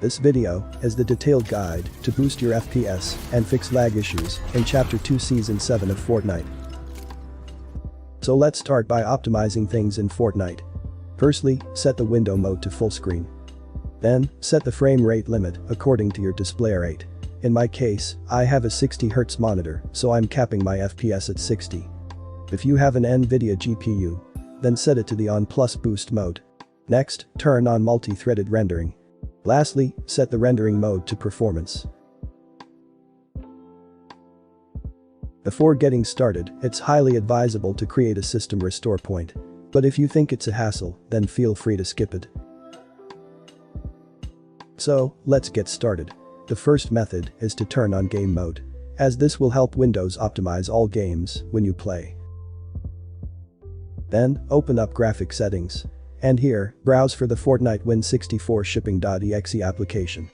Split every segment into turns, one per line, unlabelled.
This video is the detailed guide to boost your FPS and fix lag issues in Chapter 2 Season 7 of Fortnite. So let's start by optimizing things in Fortnite. Firstly, set the window mode to full screen. Then, set the frame rate limit according to your display rate. In my case, I have a 60Hz monitor, so I'm capping my FPS at 60. If you have an NVIDIA GPU, then set it to the On Plus Boost mode. Next, turn on multi-threaded rendering. Lastly, set the rendering mode to performance. Before getting started, it's highly advisable to create a system restore point. But if you think it's a hassle, then feel free to skip it. So, let's get started. The first method is to turn on game mode, as this will help Windows optimize all games when you play. Then, open up graphic settings. And here, browse for the Fortnite Win64 shipping.exe application.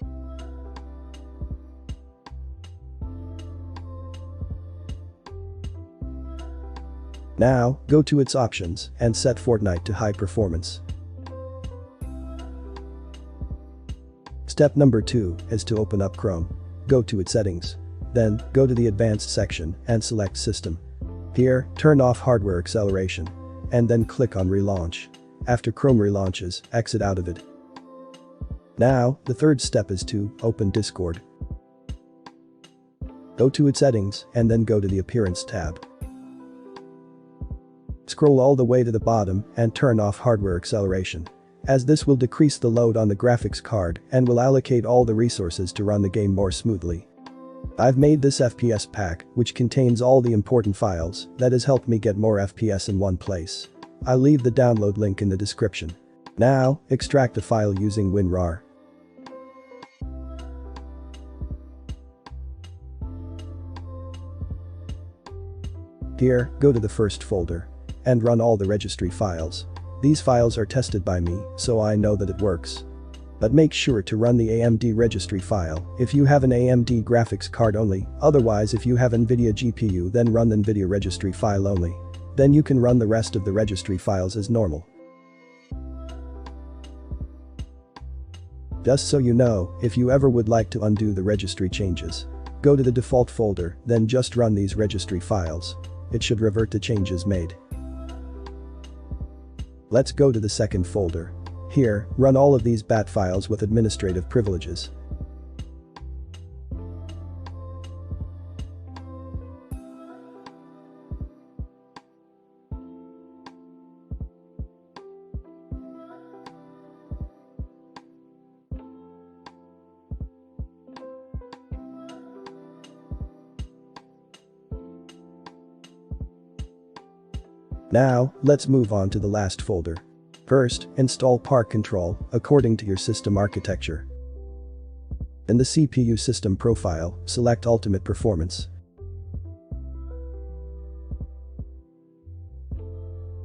Now, go to its options and set Fortnite to high performance. Step number 2 is to open up Chrome. Go to its settings. Then, go to the advanced section and select system. Here, turn off hardware acceleration. And then click on relaunch. After Chrome relaunches, exit out of it. Now, the third step is to open Discord. Go to its settings and then go to the Appearance tab. Scroll all the way to the bottom and turn off hardware acceleration, as this will decrease the load on the graphics card and will allocate all the resources to run the game more smoothly. I've made this FPS pack, which contains all the important files that has helped me get more FPS in one place. I'll leave the download link in the description. Now, extract the file using WinRAR. Here, go to the first folder and run all the registry files. These files are tested by me, so I know that it works. But make sure to run the AMD registry file if you have an AMD graphics card only, otherwise if you have NVIDIA GPU then run the NVIDIA registry file only. Then you can run the rest of the registry files as normal. Just so you know, if you ever would like to undo the registry changes, go to the default folder, then just run these registry files. It should revert to changes made. Let's go to the second folder. Here, run all of these BAT files with administrative privileges. Now, let's move on to the last folder. First, install Park Control according to your system architecture. In the CPU system profile, select Ultimate Performance.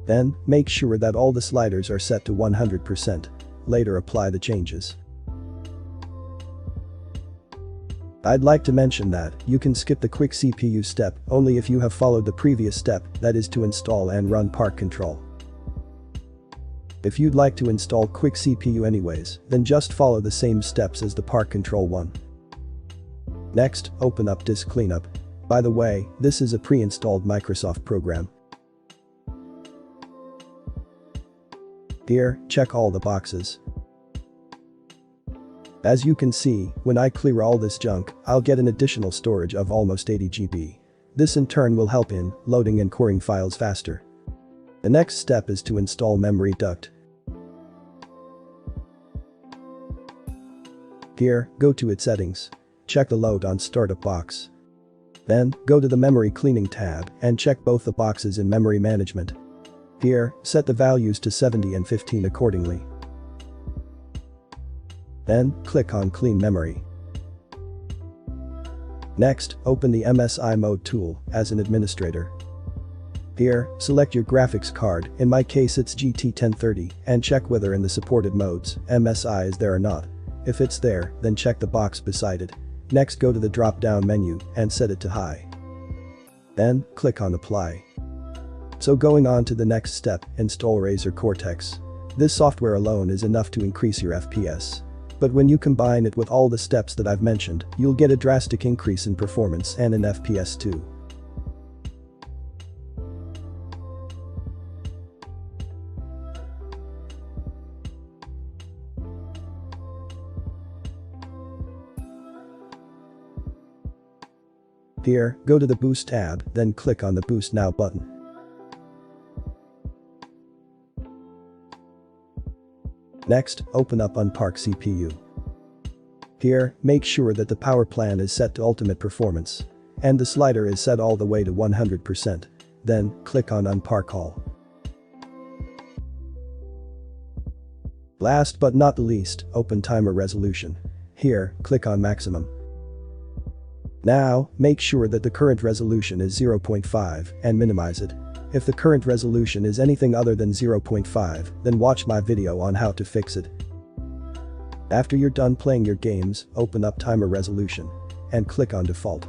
Then, make sure that all the sliders are set to 100%. Later apply the changes. I'd like to mention that you can skip the quick CPU step only if you have followed the previous step, that is to install and run Park Control. If you'd like to install quick CPU anyways, then just follow the same steps as the Park Control one. Next, open up Disk Cleanup. By the way, this is a pre-installed Microsoft program. Here, check all the boxes. As you can see, when I clear all this junk, I'll get an additional storage of almost 80 GB. This in turn will help in loading and querying files faster. The next step is to install Memory Duct. Here, go to its settings. Check the load on startup box. Then, go to the Memory Cleaning tab and check both the boxes in Memory Management. Here, set the values to 70 and 15 accordingly. Then, click on Clean Memory. Next, open the MSI Mode tool as an administrator. Here, select your graphics card, in my case it's GT 1030, and check whether in the supported modes, MSI is there or not. If it's there, then check the box beside it. Next go to the drop-down menu and set it to high. Then, click on Apply. So going on to the next step, install Razer Cortex. This software alone is enough to increase your FPS. But when you combine it with all the steps that I've mentioned, you'll get a drastic increase in performance and in FPS too. Here, go to the Boost tab, then click on the Boost Now button. Next, open up Unpark CPU. Here, make sure that the power plan is set to ultimate performance and the slider is set all the way to 100%. Then, click on Unpark All. Last but not the least, open timer resolution. Here, click on Maximum. Now, make sure that the current resolution is 0.5 and minimize it. If the current resolution is anything other than 0.5, then watch my video on how to fix it. After you're done playing your games, open up timer resolution and click on default.